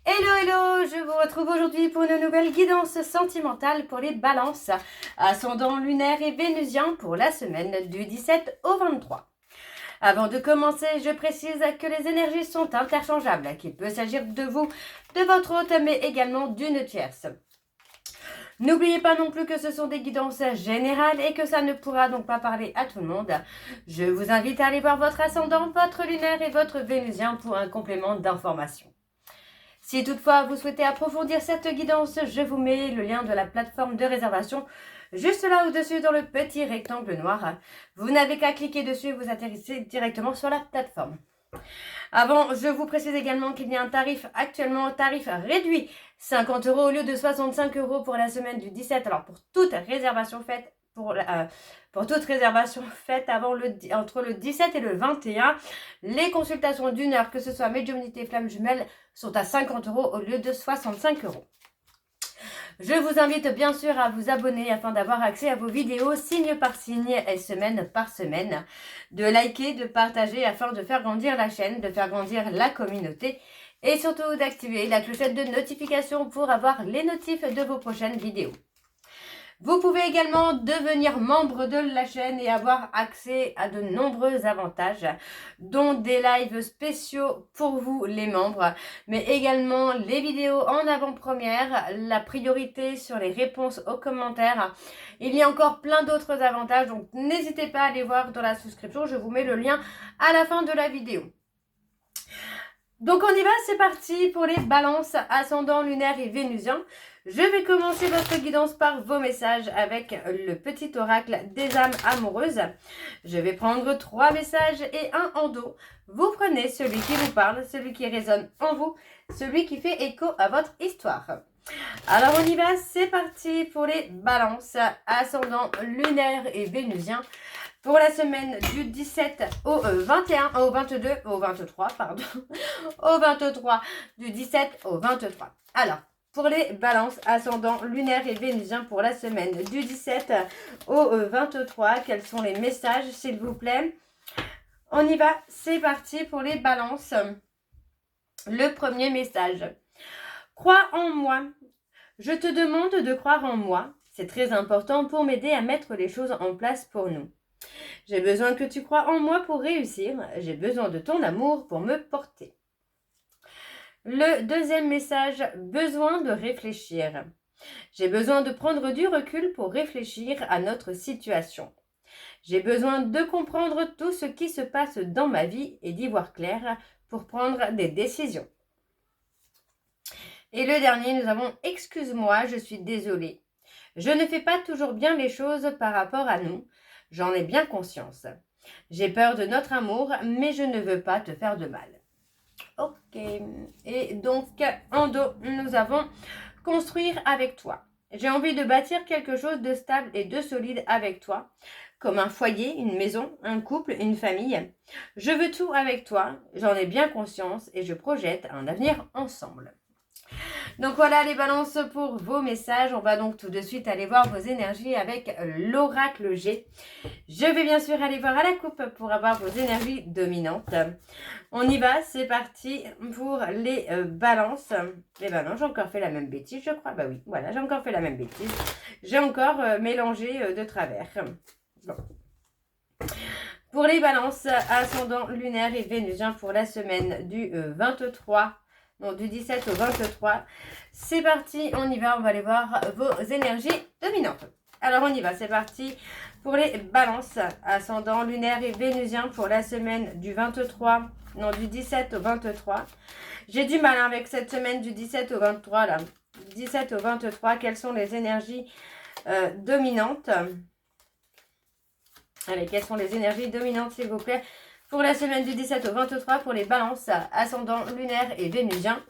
Hello, hello, je vous retrouve aujourd'hui pour une nouvelle guidance sentimentale pour les balances, ascendant lunaire et vénusien pour la semaine du 17 au 23. Avant de commencer, je précise que les énergies sont interchangeables, qu'il peut s'agir de vous, de votre hôte, mais également d'une tierce. N'oubliez pas non plus que ce sont des guidances générales et que ça ne pourra donc pas parler à tout le monde. Je vous invite à aller voir votre ascendant, votre lunaire et votre vénusien pour un complément d'information. Si toutefois vous souhaitez approfondir cette guidance, je vous mets le lien de la plateforme de réservation juste là au-dessus dans le petit rectangle noir. Vous n'avez qu'à cliquer dessus et vous atterrissez directement sur la plateforme. Avant, je vous précise également qu'il y a un tarif actuellement, tarif réduit, 50 € au lieu de 65 € pour la semaine du 17. Alors pour toute réservation faite, pour toute réservation faite entre le 17 et le 21, les consultations d'une heure, que ce soit médiumnité flamme jumelle, sont à 50 € au lieu de 65 €. Je vous invite bien sûr à vous abonner afin d'avoir accès à vos vidéos signe par signe et semaine par semaine, de liker, de partager afin de faire grandir la chaîne, de faire grandir la communauté et surtout d'activer la clochette de notification pour avoir les notifs de vos prochaines vidéos. Vous pouvez également devenir membre de la chaîne et avoir accès à de nombreux avantages, dont des lives spéciaux pour vous les membres, mais également les vidéos en avant-première, la priorité sur les réponses aux commentaires. Il y a encore plein d'autres avantages, donc n'hésitez pas à aller voir dans la souscription, je vous mets le lien à la fin de la vidéo. Donc on y va, c'est parti pour les balances ascendant lunaire et vénusien. Je vais commencer votre guidance par vos messages avec le petit oracle des âmes amoureuses. Je vais prendre 3 messages et un en dos. Vous prenez celui qui vous parle, celui qui résonne en vous, celui qui fait écho à votre histoire. Alors on y va, c'est parti pour les balances ascendant lunaire et vénusien. Pour la semaine du 17 au 21, au 22, au 23, pardon, au 23, du 17 au 23. Alors, pour les balances ascendant lunaire et vénusien pour la semaine du 17 au 23, quels sont les messages, s'il vous plaît? On y va, c'est parti pour les balances. Le premier message. Crois en moi. Je te demande de croire en moi. C'est très important pour m'aider à mettre les choses en place pour nous. J'ai besoin que tu crois en moi pour réussir. J'ai besoin de ton amour pour me porter. Le deuxième message, besoin de réfléchir. J'ai besoin de prendre du recul pour réfléchir à notre situation. J'ai besoin de comprendre tout ce qui se passe dans ma vie et d'y voir clair pour prendre des décisions. Et le dernier, nous avons excuse-moi, je suis désolée. Je ne fais pas toujours bien les choses par rapport à nous. J'en ai bien conscience. J'ai peur de notre amour, mais je ne veux pas te faire de mal. Ok. Et donc, en dos, nous avons construire avec toi. J'ai envie de bâtir quelque chose de stable et de solide avec toi, comme un foyer, une maison, un couple, une famille. Je veux tout avec toi, j'en ai bien conscience et je projette un avenir ensemble. Donc voilà les balances pour vos messages. On va donc tout de suite aller voir vos énergies avec l'oracle G. Je vais bien sûr aller voir à la coupe pour avoir vos énergies dominantes. On y va, c'est parti pour les balances. Les balances, j'ai encore fait la même bêtise, je crois. Bah oui, voilà, j'ai encore fait la même bêtise. J'ai encore mélangé de travers. Bon. Pour les balances, ascendant lunaire et vénusien pour la semaine du 23, non, du 17 au 23. C'est parti, on y va, on va aller voir vos énergies dominantes. Alors on y va, c'est parti pour les balances, ascendant lunaire et vénusien pour la semaine du 23, non, du 17 au 23. J'ai du mal avec cette semaine du 17 au 23, là. 17 au 23, quelles sont les énergies dominantes? Allez, quelles sont les énergies dominantes, s'il vous plaît, pour la semaine du 17 au 23 pour les balances, ascendant lunaire et vénusien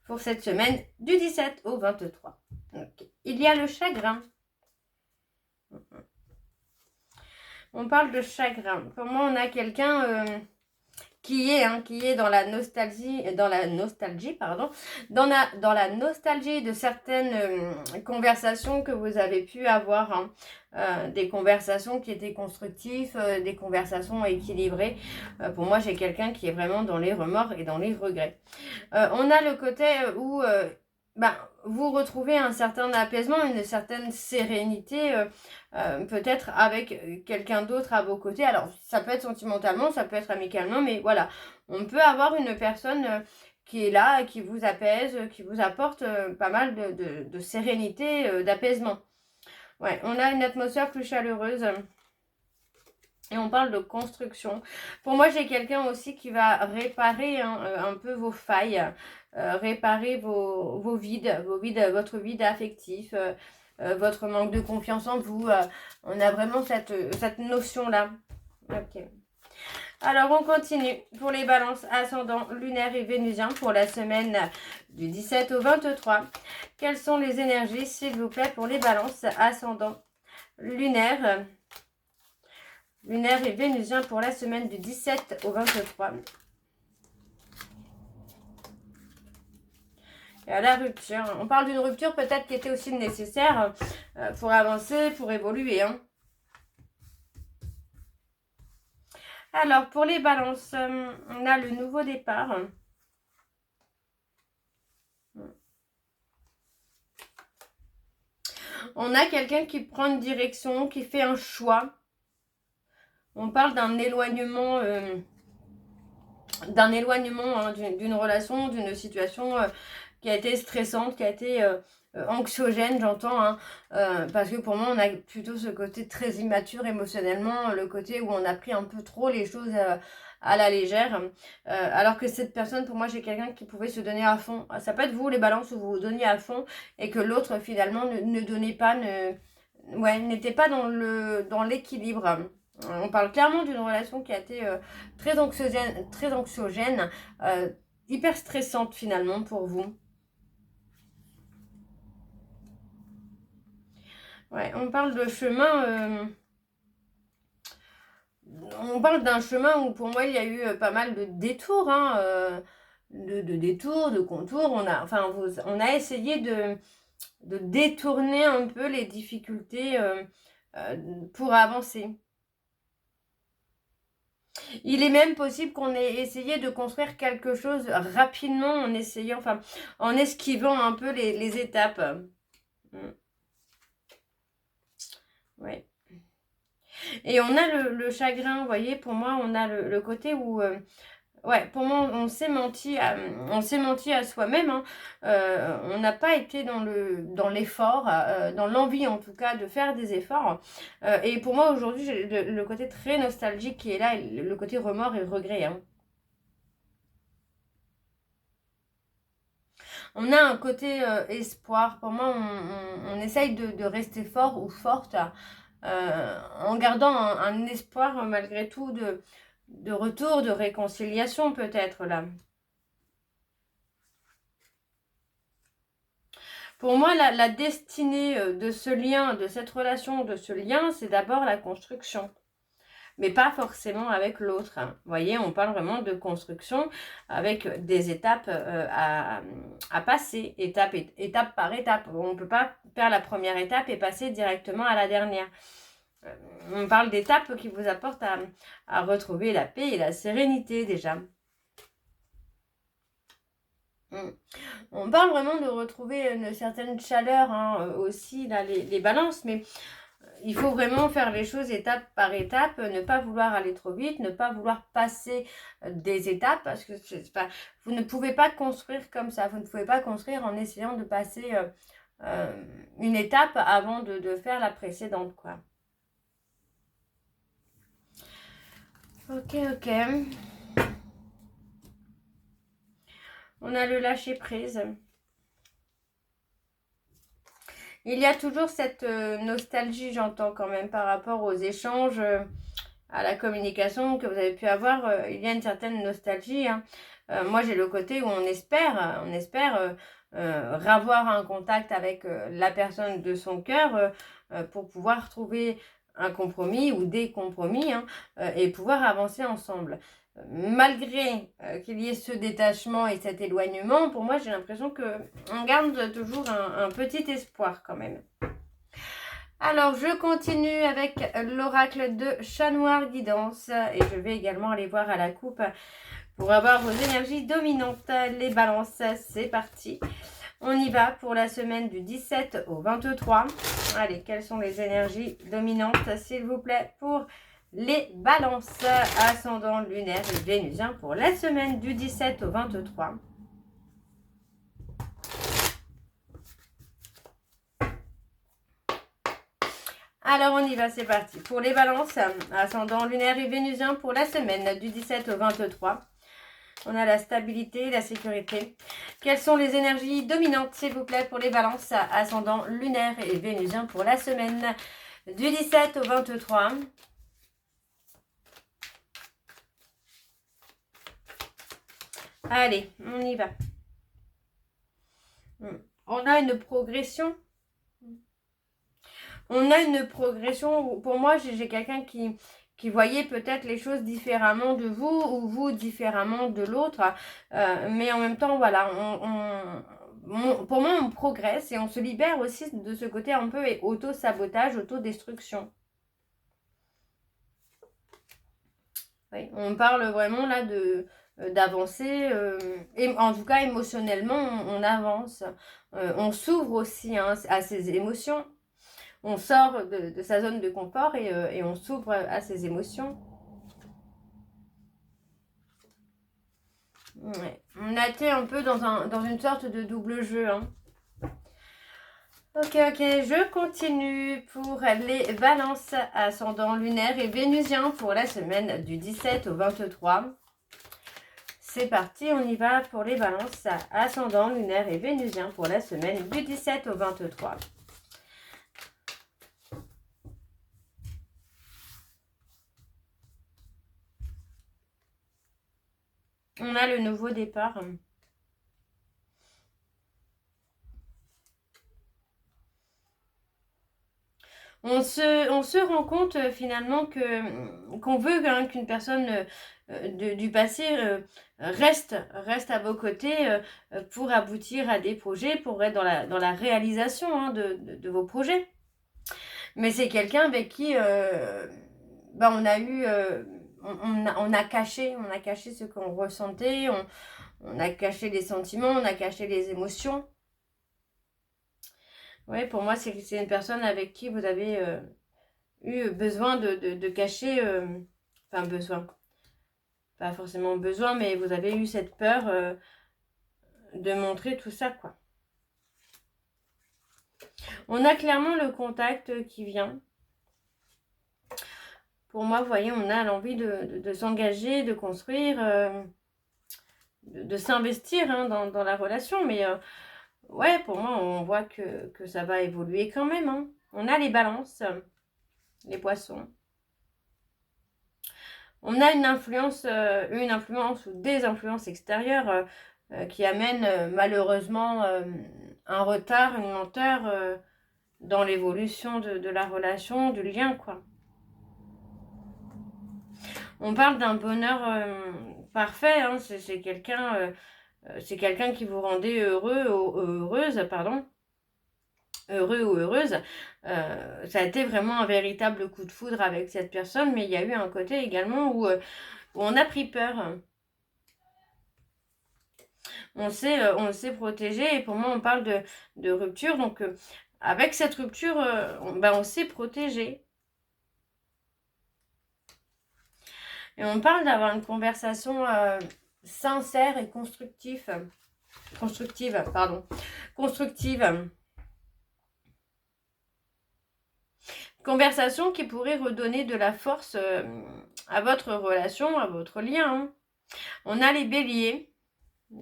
pour cette semaine du 17 au 23. Okay. Il y a le chagrin. On parle de chagrin. Pour moi, on a quelqu'un qui est dans la nostalgie, pardon, dans la nostalgie de certaines conversations que vous avez pu avoir, hein. Des conversations qui étaient constructives, des conversations équilibrées. Pour moi, j'ai quelqu'un qui est vraiment dans les remords et dans les regrets. On a le côté où ben, vous retrouvez un certain apaisement, une certaine sérénité, peut-être avec quelqu'un d'autre à vos côtés. Alors, ça peut être sentimentalement, ça peut être amicalement, mais voilà. On peut avoir une personne qui est là, qui vous apaise, qui vous apporte pas mal de sérénité, d'apaisement. Ouais, on a une atmosphère plus chaleureuse. Et on parle de construction. Pour moi, j'ai quelqu'un aussi qui va réparer un peu vos failles, réparer vos vides, votre vide affectif, votre manque de confiance en vous. On a vraiment cette notion-là. Ok. Alors, on continue pour les balances ascendant lunaire et vénusien pour la semaine du 17 au 23. Quelles sont les énergies, s'il vous plaît, pour les balances ascendant lunaire et vénusien pour la semaine du 17 au 23. Et à la rupture. On parle d'une rupture peut-être qui était aussi nécessaire pour avancer, pour évoluer. Hein. Alors, pour les balances, on a le nouveau départ. On a quelqu'un qui prend une direction, qui fait un choix. On parle d'un éloignement, hein, d'une relation, d'une situation qui a été stressante, qui a été anxiogène, j'entends, hein, parce que pour moi, on a plutôt ce côté très immature émotionnellement, le côté où on a pris un peu trop les choses à la légère, alors que cette personne, pour moi, j'ai quelqu'un qui pouvait se donner à fond. Ça peut être vous, les balances, où vous vous donniez à fond et que l'autre, finalement, ne donnait pas, n'était pas dans l'équilibre. On parle clairement d'une relation qui a été très anxiogène, hyper stressante finalement pour vous. Ouais, on parle de chemin. On parle d'un chemin où pour moi il y a eu pas mal de détours, hein, de détours, de contours. On a essayé de détourner un peu les difficultés pour avancer. Il est même possible qu'on ait essayé de construire quelque chose rapidement en essayant, enfin, en esquivant un peu les étapes. Ouais. Et on a le chagrin, vous voyez, pour moi, on a le côté où... ouais, pour moi, on s'est menti à soi-même. Hein. On n'a pas été dans l'effort, dans l'envie en tout cas de faire des efforts. Et pour moi, aujourd'hui, j'ai le côté très nostalgique qui est là, le côté remords et regret. Hein. On a un côté espoir. Pour moi, on essaye de rester fort ou forte en gardant un espoir malgré tout de retour, de réconciliation peut-être là. Pour moi, la destinée de ce lien, de cette relation, de ce lien, c'est d'abord la construction. Mais pas forcément avec l'autre. Hein. Vous voyez, on parle vraiment de construction avec des étapes à passer, étape par étape. On ne peut pas faire la première étape et passer directement à la dernière. On parle d'étapes qui vous apportent à retrouver la paix et la sérénité déjà. On parle vraiment de retrouver une certaine chaleur hein, aussi, là, les balances, mais il faut vraiment faire les choses étape par étape, ne pas vouloir aller trop vite, ne pas vouloir passer des étapes, parce que vous ne pouvez pas construire comme ça, vous ne pouvez pas construire en essayant de passer une étape avant de faire la précédente, quoi. Ok. On a le lâcher prise. Il y a toujours cette nostalgie, j'entends quand même, par rapport aux échanges, à la communication que vous avez pu avoir. Il y a une certaine nostalgie. Hein. Moi, j'ai le côté où on espère avoir un contact avec la personne de son cœur pour pouvoir trouver un compromis ou des compromis hein, et pouvoir avancer ensemble. malgré qu'il y ait ce détachement et cet éloignement, pour moi, j'ai l'impression qu'on garde toujours un petit espoir quand même. Alors, je continue avec l'oracle de Chat Noir Guidance et je vais également aller voir à la coupe pour avoir vos énergies dominantes. Les balances, c'est parti. On y va pour la semaine du 17 au 23. Allez, quelles sont les énergies dominantes, s'il vous plaît, pour les balances, ascendant lunaire et vénusien pour la semaine du 17 au 23. Alors, on y va, c'est parti. Pour les balances, ascendant lunaire et vénusien pour la semaine du 17 au 23. On a la stabilité, la sécurité. Quelles sont les énergies dominantes, s'il vous plaît, pour les balances, ascendant lunaire et vénusien pour la semaine du 17 au 23. Allez, on y va. On a une progression. On a une progression. Pour moi, j'ai quelqu'un qui voyait peut-être les choses différemment de vous ou vous différemment de l'autre. Mais en même temps, voilà, pour moi, on progresse et on se libère aussi de ce côté un peu auto-sabotage, auto-destruction. Oui, on parle vraiment là d'avancer, et en tout cas émotionnellement, on avance. On s'ouvre aussi à ses émotions. On sort de sa zone de confort et on s'ouvre à ses émotions. Ouais. On a été un peu dans une sorte de double jeu. Hein. Ok, je continue pour les balances ascendant lunaire et vénusien pour la semaine du 17 au 23. C'est parti, on y va pour les balances ascendant lunaire et vénusien pour la semaine du 17 au 23. On a le nouveau départ. On se rend compte finalement qu'on veut qu'une personne du passé reste à vos côtés pour aboutir à des projets, pour être dans la réalisation hein, de vos projets. Mais c'est quelqu'un avec qui on a eu... on a caché ce qu'on ressentait, on a caché les sentiments, on a caché les émotions. Oui, pour moi, c'est une personne avec qui vous avez eu besoin de cacher, enfin besoin, pas forcément besoin, mais vous avez eu cette peur de montrer tout ça, quoi. On a clairement le contact qui vient. Pour moi, vous voyez, on a l'envie de s'engager, de construire, de s'investir hein, dans la relation, mais... ouais, pour moi, on voit que ça va évoluer quand même. Hein. On a les balances, les poissons. On a une influence ou des influences extérieures qui amènent malheureusement un retard, une lenteur dans l'évolution de la relation, du lien, quoi. On parle d'un bonheur parfait. Hein. C'est quelqu'un qui vous rendait heureux ou heureuse, pardon. Heureux ou heureuse, ça a été vraiment un véritable coup de foudre avec cette personne, mais il y a eu un côté également où on a pris peur. On s'est protégé et pour moi on parle de rupture, donc avec cette rupture, on s'est protégé. Et on parle d'avoir une conversation sincère et constructive. Conversation qui pourrait redonner de la force à votre relation, à votre lien. Hein. On a les béliers,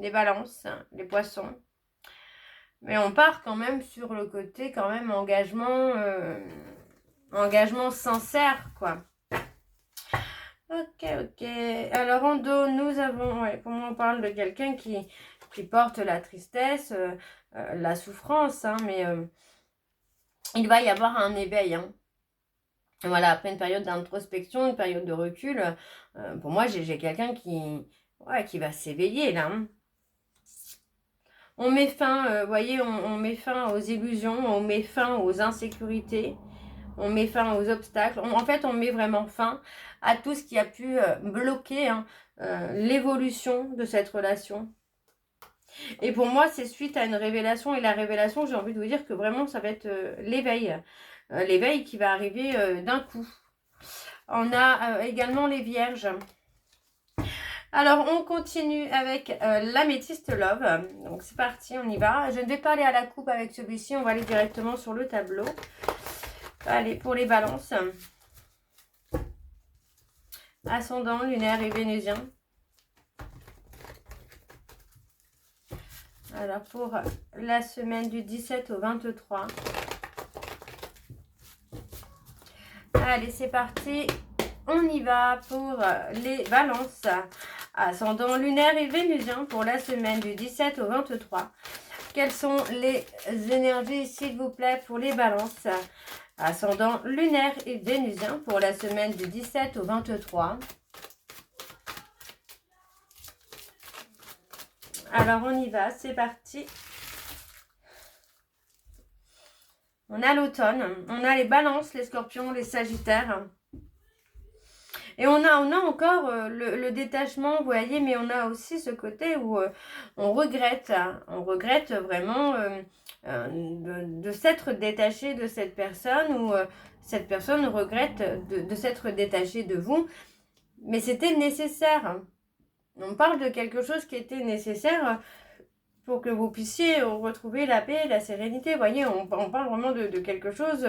les balances, les poissons. Mais on part quand même sur le côté quand même engagement sincère, quoi. Ok. Alors en dos, nous avons, pour moi on parle de quelqu'un qui porte la tristesse, la souffrance, hein, mais il va y avoir un éveil. Hein. Voilà, après une période d'introspection, une période de recul, pour moi, j'ai quelqu'un qui va s'éveiller là. Hein. On met fin, vous voyez, on met fin aux illusions, on met fin aux insécurités, on met fin aux obstacles. En fait, on met vraiment fin à tout ce qui a pu bloquer hein, l'évolution de cette relation. Et pour moi, c'est suite à une révélation. Et la révélation, j'ai envie de vous dire que vraiment, ça va être l'éveil. L'éveil qui va arriver d'un coup. On a également les vierges. Alors, on continue avec l'améthyste love. Donc, c'est parti, on y va. Je ne vais pas aller à la coupe avec celui-ci. On va aller directement sur le tableau. Allez, pour les balances. Ascendant, lunaire et vénusien. Alors, pour la semaine du 17 au 23. Allez, c'est parti. On y va pour les balances. Ascendant lunaire et vénusien pour la semaine du 17 au 23. Quelles sont les énergies, s'il vous plaît, pour les balances? Ascendant lunaire et vénusien pour la semaine du 17 au 23. Alors, on y va, c'est parti. On a l'automne, on a les balances, les scorpions, les sagittaires. Et on a encore le détachement, vous voyez, mais on a aussi ce côté où on regrette vraiment de s'être détaché de cette personne ou cette personne regrette de s'être détachée de vous. Mais c'était nécessaire. On parle de quelque chose qui était nécessaire pour que vous puissiez retrouver la paix, la sérénité. Vous voyez, on parle vraiment de quelque chose...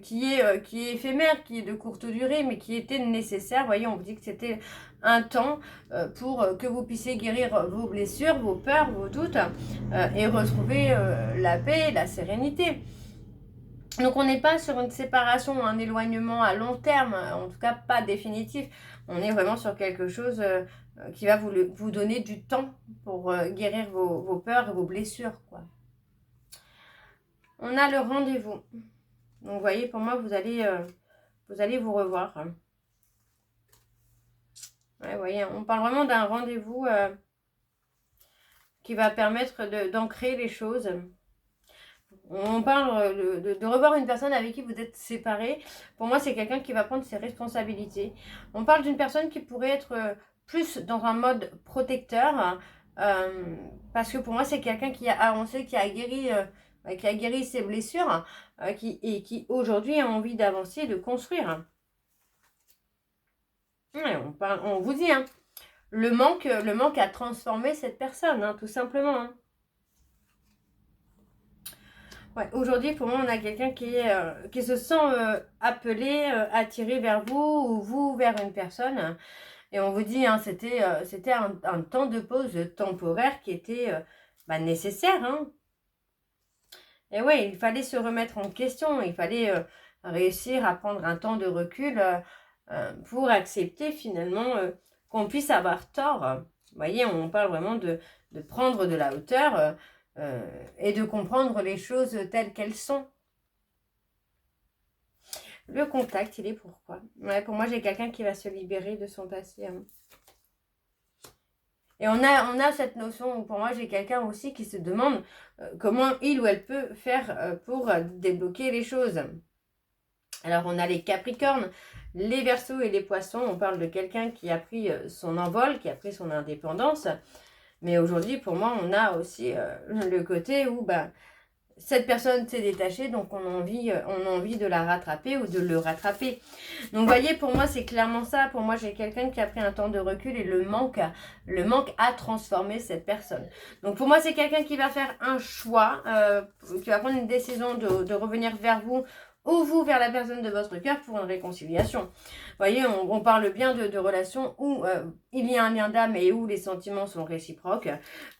qui est éphémère, qui est de courte durée, mais qui était nécessaire. Vous voyez, on vous dit que c'était un temps pour que vous puissiez guérir vos blessures, vos peurs, vos doutes et retrouver la paix, la sérénité. Donc on n'est pas sur une séparation, un éloignement à long terme, en tout cas pas définitif. On est vraiment sur quelque chose qui va vous donner du temps pour guérir vos peurs et vos blessures, quoi. On a le rendez-vous. Donc, vous voyez, pour moi, vous allez vous revoir. Ouais, vous voyez, on parle vraiment d'un rendez-vous qui va permettre d'ancrer les choses. On parle de revoir une personne avec qui vous êtes séparés. Pour moi, c'est quelqu'un qui va prendre ses responsabilités. On parle d'une personne qui pourrait être plus dans un mode protecteur. Parce que pour moi, c'est quelqu'un qui a avancé, qui a guéri ses blessures et qui aujourd'hui a envie d'avancer et de construire. Ouais, on vous dit, hein, le manque a transformé cette personne, hein, tout simplement. Hein. Ouais, aujourd'hui, pour moi, on a quelqu'un qui se sent appelé, attiré vers vous ou vous vers une personne. Et on vous dit, hein, c'était un temps de pause temporaire qui était nécessaire. Hein. Et ouais, il fallait se remettre en question, il fallait réussir à prendre un temps de recul pour accepter finalement qu'on puisse avoir tort. Vous voyez, on parle vraiment de prendre de la hauteur et de comprendre les choses telles qu'elles sont. Le contact, il est pourquoi? Ouais, pour moi, j'ai quelqu'un qui va se libérer de son passé. Hein. Et on a cette notion où pour moi, j'ai quelqu'un aussi qui se demande comment il ou elle peut faire pour débloquer les choses. Alors, on a les Capricornes, les Verseaux et les Poissons. On parle de quelqu'un qui a pris son envol, qui a pris son indépendance. Mais aujourd'hui, pour moi, on a aussi le côté où cette personne s'est détachée, donc on a envie de la rattraper ou de le rattraper. Donc, vous voyez, pour moi, c'est clairement ça. Pour moi, j'ai quelqu'un qui a pris un temps de recul et le manque a transformé cette personne. Donc, pour moi, c'est quelqu'un qui va faire un choix, qui va prendre une décision de revenir vers vous ou vous vers la personne de votre cœur pour une réconciliation. Vous voyez, on parle bien de relations où il y a un lien d'âme et où les sentiments sont réciproques.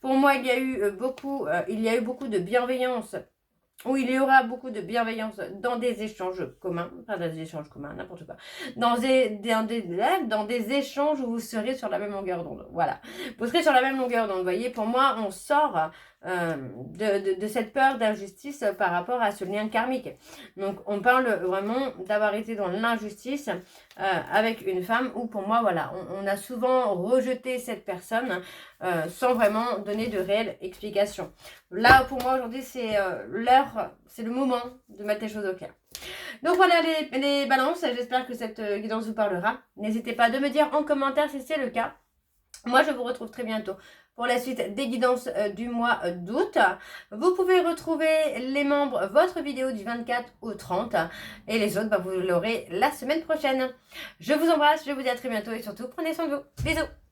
Pour moi, il y a eu beaucoup de bienveillance, où il y aura beaucoup de bienveillance dans des échanges communs, pas dans des échanges communs, n'importe quoi, dans des échanges où vous serez sur la même longueur d'onde. Voilà, vous serez sur la même longueur d'onde. Vous voyez, pour moi, on sort de cette peur d'injustice par rapport à ce lien karmique. Donc on parle vraiment d'avoir été dans l'injustice avec une femme où pour moi voilà, on a souvent rejeté cette personne sans vraiment donner de réelles explications. Là pour moi aujourd'hui c'est l'heure, c'est le moment de mettre les choses au clair. Donc voilà les balances, j'espère que cette guidance vous parlera. N'hésitez pas de me dire en commentaire si c'est le cas. Moi, je vous retrouve très bientôt pour la suite des guidances du mois d'août. Vous pouvez retrouver les membres, votre vidéo du 24 au 30. Et les autres, vous l'aurez la semaine prochaine. Je vous embrasse, je vous dis à très bientôt et surtout, prenez soin de vous. Bisous!